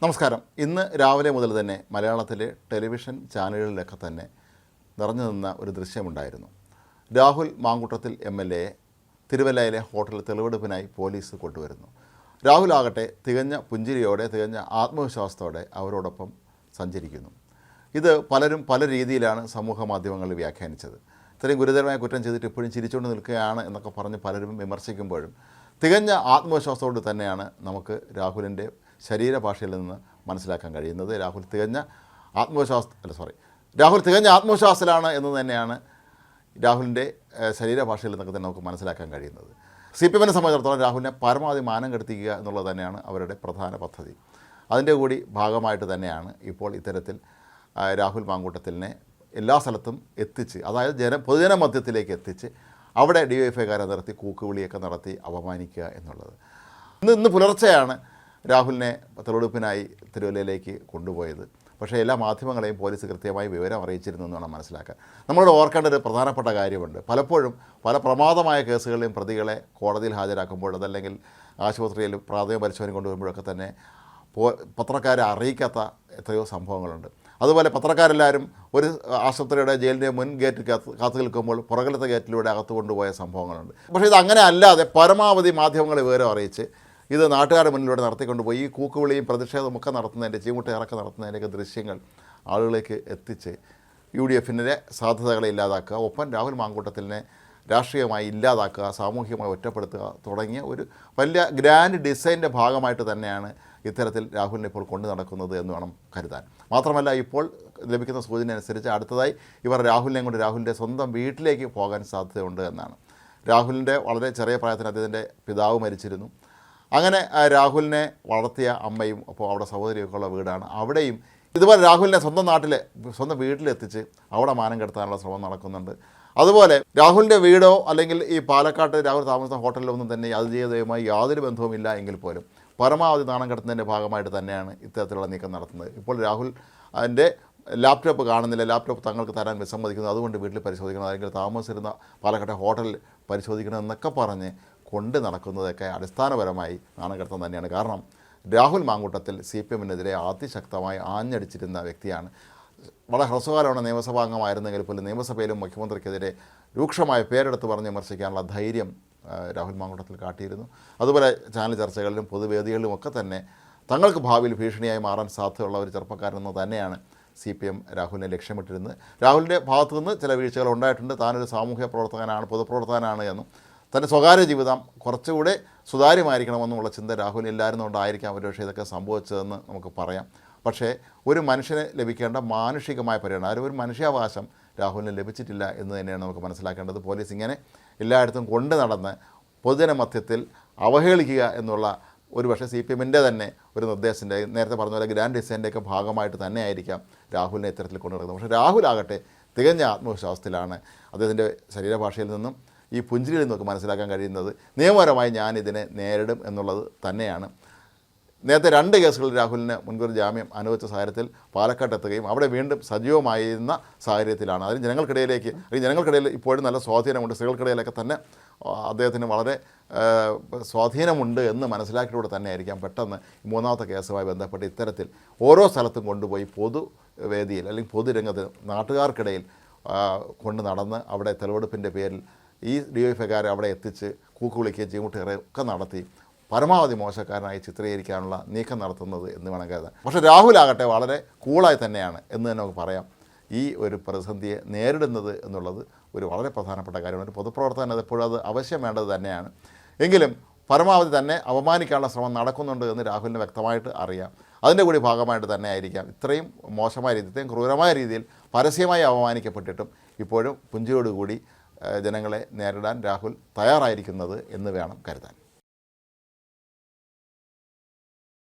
നമസ്കാരം. ഇന്ന് രാവിലെ മുതൽ തന്നെ മലയാളത്തിലെ ടെലിവിഷൻ ചാനലുകളിലൊക്കെ തന്നെ നിറഞ്ഞു നിന്ന ഒരു ദൃശ്യമുണ്ടായിരുന്നു. രാഹുൽ മാങ്കൂട്ടത്തിൽ MLA തിരുവല്ലയിലെ ഹോട്ടലിൽ തെളിവെടുപ്പിനായി പോലീസ് കൊണ്ടുവരുന്നു. രാഹുൽ ആകട്ടെ തികഞ്ഞ പുഞ്ചിരിയോടെ, തികഞ്ഞ ആത്മവിശ്വാസത്തോടെ അവരോടൊപ്പം സഞ്ചരിക്കുന്നു. ഇത് പലരും പല രീതിയിലാണ് സമൂഹ മാധ്യമങ്ങളിൽ വ്യാഖ്യാനിച്ചത്. ഇത്രയും ഗുരുതരമായ കുറ്റം ചെയ്തിട്ട് ഇപ്പോഴും ചിരിച്ചുകൊണ്ട് നിൽക്കുകയാണ് എന്നൊക്കെ പറഞ്ഞ് പലരും വിമർശിക്കുമ്പോഴും തികഞ്ഞ ആത്മവിശ്വാസത്തോട് തന്നെയാണ് നമുക്ക് രാഹുലിൻ്റെ ശരീരഭാഷയിൽ നിന്ന് മനസ്സിലാക്കാൻ കഴിയുന്നത്. രാഹുൽ തികഞ്ഞ ആത്മവിശ്വാസത്തിലാണ് എന്ന് തന്നെയാണ് രാഹുലിൻ്റെ ശരീരഭാഷയിൽ നിന്നൊക്കെ തന്നെ നമുക്ക് മനസ്സിലാക്കാൻ കഴിയുന്നത്. CPMനെ സംബന്ധിച്ചിടത്തോളം രാഹുലിനെ പരമാവധി മാനം കെടുത്തിക്കുക എന്നുള്ളത് തന്നെയാണ് അവരുടെ പ്രധാന പദ്ധതി. അതിൻ്റെ കൂടി ഭാഗമായിട്ട് തന്നെയാണ് ഇപ്പോൾ ഇത്തരത്തിൽ രാഹുൽ മാങ്കൂട്ടത്തിലിനെ എല്ലാ സ്ഥലത്തും എത്തിച്ച്, അതായത് പൊതുജന മധ്യത്തിലേക്ക് എത്തിച്ച് അവിടെ DYFIക്കാരെ നിർത്തി കൂക്കുവിളിയൊക്കെ നടത്തി അപമാനിക്കുക എന്നുള്ളത്. ഇന്ന് പുലർച്ചെയാണ് രാഹുലിനെ തെളിവെടുപ്പിനായി തിരുവല്ലയിലേക്ക് കൊണ്ടുപോയത്. പക്ഷേ എല്ലാ മാധ്യമങ്ങളെയും പോലീസ് കൃത്യമായി വിവരം അറിയിച്ചിരുന്നു എന്ന് വേണം മനസ്സിലാക്കാൻ. നമ്മളോട് ഓർക്കേണ്ട ഒരു പ്രധാനപ്പെട്ട കാര്യമുണ്ട്. പലപ്പോഴും പല പ്രമാദമായ കേസുകളിലും പ്രതികളെ കോടതിയിൽ ഹാജരാക്കുമ്പോൾ, അതല്ലെങ്കിൽ ആശുപത്രിയിൽ പ്രാഥമിക പരിശോധന കൊണ്ടുവരുമ്പോഴൊക്കെ തന്നെ പത്രക്കാരെ അറിയിക്കാത്ത എത്രയോ സംഭവങ്ങളുണ്ട്. അതുപോലെ പത്രക്കാരെല്ലാവരും ഒരു ആശുപത്രിയുടെ ജയിലിൻ്റെ മുൻ ഗേറ്റ് കാത്തു നിൽക്കുമ്പോൾ പുറകിലത്തെ ഗേറ്റിലൂടെ അകത്ത് കൊണ്ടുപോയ സംഭവങ്ങളുണ്ട്. പക്ഷേ ഇത് അങ്ങനെ അല്ലാതെ പരമാവധി മാധ്യമങ്ങളെ വിവരം അറിയിച്ച് ഇത് നാട്ടുകാരുടെ മുന്നിലൂടെ നടത്തിക്കൊണ്ടുപോയി ഈ കൂക്കുവിളിയും പ്രതിഷേധമൊക്കെ നടത്തുന്നതിൻ്റെ, ചീമുട്ടയിറക്കം നടത്തുന്നതിൻ്റെയൊക്കെ ദൃശ്യങ്ങൾ ആളുകളിലേക്ക് എത്തിച്ച് UDFിൻ്റെ സാധ്യതകളെ ഇല്ലാതാക്കുക, ഒപ്പം രാഹുൽ മാങ്കൂട്ടത്തിലിനെ രാഷ്ട്രീയമായി ഇല്ലാതാക്കുക, സാമൂഹികമായി ഒറ്റപ്പെടുത്തുക തുടങ്ങിയ ഒരു വലിയ ഗ്രാൻഡ് ഡിസൈൻ്റെ ഭാഗമായിട്ട് തന്നെയാണ് ഇത്തരത്തിൽ രാഹുലിനെ ഇപ്പോൾ കൊണ്ടു നടക്കുന്നത് എന്ന് വേണം കരുതാൻ. മാത്രമല്ല, ഇപ്പോൾ ലഭിക്കുന്ന സൂചന അനുസരിച്ച് അടുത്തതായി ഇവർ രാഹുലിനെയും കൊണ്ട് രാഹുലിൻ്റെ സ്വന്തം വീട്ടിലേക്ക് പോകാൻ സാധ്യതയുണ്ട് എന്നാണ്. രാഹുലിൻ്റെ വളരെ ചെറിയ പ്രായത്തിന് അദ്ദേഹത്തിൻ്റെ പിതാവ് മരിച്ചിരുന്നു. അങ്ങനെ രാഹുലിനെ വളർത്തിയ അമ്മയും അപ്പോൾ അവിടെ സഹോദരിയൊക്കെ ഉള്ള വീടാണ്. അവിടെയും ഇതുപോലെ രാഹുലിനെ സ്വന്തം വീട്ടിലെത്തിച്ച് അവിടെ മാനം കെടുത്താനുള്ള ശ്രമം നടക്കുന്നുണ്ട്. അതുപോലെ രാഹുലിൻ്റെ വീടോ അല്ലെങ്കിൽ ഈ പാലക്കാട്ട് രാഹുൽ താമസിക്കുന്ന ഹോട്ടലിലോ ഒന്നും തന്നെ അതിജീവിതവുമായി യാതൊരു ബന്ധവുമില്ല എങ്കിൽ പോലും പരമാവധി നാണം കെടുത്തുന്നതിൻ്റെ ഭാഗമായിട്ട് തന്നെയാണ് ഇത്തരത്തിലുള്ള നീക്കം നടത്തുന്നത്. ഇപ്പോൾ രാഹുൽ അതിൻ്റെ ലാപ്ടോപ്പ് കാണുന്നില്ല, ലാപ്ടോപ്പ് തങ്ങൾക്ക് തരാൻ വിസമ്മതിക്കുന്നു, അതുകൊണ്ട് വീട്ടിൽ പരിശോധിക്കണം, അല്ലെങ്കിൽ താമസിച്ചിരുന്ന പാലക്കാട്ടെ ഹോട്ടലിൽ പരിശോധിക്കണം എന്നൊക്കെ പറഞ്ഞ് കൊണ്ട് നടക്കുന്നതൊക്കെ അടിസ്ഥാനപരമായി നാണം കെടുത്താൻ തന്നെയാണ്. കാരണം രാഹുൽ മാങ്കൂട്ടത്തിൽ CPMനെതിരെ അതിശക്തമായി ആഞ്ഞടിച്ചിരുന്ന വ്യക്തിയാണ്. വളരെ ഹ്രസ്വകാലമാണ് നിയമസഭാ അംഗമായിരുന്നെങ്കിൽ പോലും നിയമസഭയിലും മുഖ്യമന്ത്രിക്കെതിരെ രൂക്ഷമായ പേരെടുത്ത് പറഞ്ഞ് വിമർശിക്കാനുള്ള ധൈര്യം രാഹുൽ മാങ്കൂട്ടത്തിൽ കാട്ടിയിരുന്നു. അതുപോലെ ചാനൽ ചർച്ചകളിലും പൊതുവേദികളിലും ഒക്കെ തന്നെ തങ്ങൾക്ക് ഭാവിയിൽ ഭീഷണിയായി മാറാൻ സാധ്യതയുള്ള ഒരു ചെറുപ്പക്കാരെന്ന് തന്നെയാണ് CPM രാഹുലിനെ ലക്ഷ്യമിട്ടിരുന്നത്. രാഹുലിൻ്റെ ഭാഗത്തു നിന്ന് ചില വീഴ്ചകൾ ഉണ്ടായിട്ടുണ്ട്. താനൊരു സാമൂഹ്യ പ്രവർത്തകനാണ്, പൊതുപ്രവർത്തകനാണ് എന്നും തൻ്റെ സ്വകാര്യ ജീവിതം കുറച്ചുകൂടെ സുതാര്യമായിരിക്കണമെന്നുള്ള ചിന്ത രാഹുലിനില്ലായിരുന്നുകൊണ്ടായിരിക്കാം ഒരുപക്ഷെ ഇതൊക്കെ സംഭവിച്ചതെന്ന് നമുക്ക് പറയാം. പക്ഷേ ഒരു മനുഷ്യന് ലഭിക്കേണ്ട മാനുഷികമായ പരിഗണന, ഒരു മനുഷ്യാവകാശം രാഹുലിന് ലഭിച്ചിട്ടില്ല എന്ന് തന്നെയാണ് നമുക്ക് മനസ്സിലാക്കേണ്ടത്. പോലീസ് ഇങ്ങനെ എല്ലായിടത്തും കൊണ്ട് നടന്ന് പൊതുജന മധ്യത്തിൽ അവഹേളിക്കുക എന്നുള്ള ഒരു പക്ഷേ CPMൻ്റെ തന്നെ ഒരു നിർദ്ദേശത്തിൻ്റെ, നേരത്തെ പറഞ്ഞ പോലെ ഗ്രാൻഡ് ഡിസൈൻ്റെയൊക്കെ ഭാഗമായിട്ട് തന്നെ ആയിരിക്കാം രാഹുലിനെ ഇത്തരത്തിൽ കൊണ്ടു നടക്കുന്നത്. പക്ഷേ രാഹുലാകട്ടെ തികഞ്ഞ ആത്മവിശ്വാസത്തിലാണ്. അദ്ദേഹത്തിൻ്റെ ശരീരഭാഷയിൽ നിന്നും ഈ പുഞ്ചിരിയിൽ നിന്നൊക്കെ മനസ്സിലാക്കാൻ കഴിയുന്നത് നിയമപരമായി ഞാനിതിനെ നേരിടും എന്നുള്ളത് തന്നെയാണ്. നേരത്തെ 2 കേസുകളിൽ രാഹുലിന് മുൻകൂർ ജാമ്യം അനുവദിച്ച സാഹചര്യത്തിൽ പാലക്കാട്ട് എത്തുകയും അവിടെ വീണ്ടും സജീവമായിരുന്ന സാഹചര്യത്തിലാണ്. അതിന് ജനങ്ങൾക്കിടയിൽ ഇപ്പോഴും നല്ല സ്വാധീനമുണ്ട്. സ്ത്രീകൾക്കിടയിലൊക്കെ തന്നെ അദ്ദേഹത്തിന് വളരെ സ്വാധീനമുണ്ട് എന്ന് മനസ്സിലാക്കിയതോടെ തന്നെ ആയിരിക്കാം പെട്ടെന്ന് 3ാമത്തെ കേസുമായി ബന്ധപ്പെട്ട് ഇത്തരത്തിൽ ഓരോ സ്ഥലത്തും കൊണ്ടുപോയി പൊതുവേദിയിൽ അല്ലെങ്കിൽ പൊതുരംഗത്ത് നാട്ടുകാർക്കിടയിൽ കൊണ്ട് നടന്ന് അവിടെ തെളിവെടുപ്പിൻ്റെ പേരിൽ ഈ DYFIക്കാരെ അവിടെ എത്തിച്ച് കൂക്കുവിളിക്കുകയും ചീമുട്ടേറൊക്കെ നടത്തി പരമാവധി മോശക്കാരനായി ചിത്രീകരിക്കാനുള്ള നീക്കം നടത്തുന്നത് എന്ന് വേണം കരുതാൻ. പക്ഷേ രാഹുലാകട്ടെ വളരെ കൂളായി തന്നെയാണ് എന്ന് തന്നെ നമുക്ക് പറയാം ഈ ഒരു പ്രതിസന്ധിയെ നേരിടുന്നത് എന്നുള്ളത് ഒരു വളരെ പ്രധാനപ്പെട്ട കാര്യമാണ്. ഒരു പൊതുപ്രവർത്തകൻ എപ്പോഴും അത് ആവശ്യം വേണ്ടത് തന്നെയാണ്. എങ്കിലും പരമാവധി തന്നെ അപമാനിക്കാനുള്ള ശ്രമം നടക്കുന്നുണ്ട് എന്ന് രാഹുലിന് വ്യക്തമായിട്ട് അറിയാം. അതിൻ്റെ കൂടി ഭാഗമായിട്ട് തന്നെ ആയിരിക്കാം ഇത്രയും മോശമായ രീതിയിൽ, ഇത്രയും ക്രൂരമായ രീതിയിൽ പരസ്യമായി അപമാനിക്കപ്പെട്ടിട്ടും ഇപ്പോഴും പുഞ്ചിരിയോടുകൂടി ജനങ്ങളെ നേരിടാൻ രാഹുൽ തയ്യാറായിരിക്കുന്നത് എന്ന് വേണം കരുതാൻ.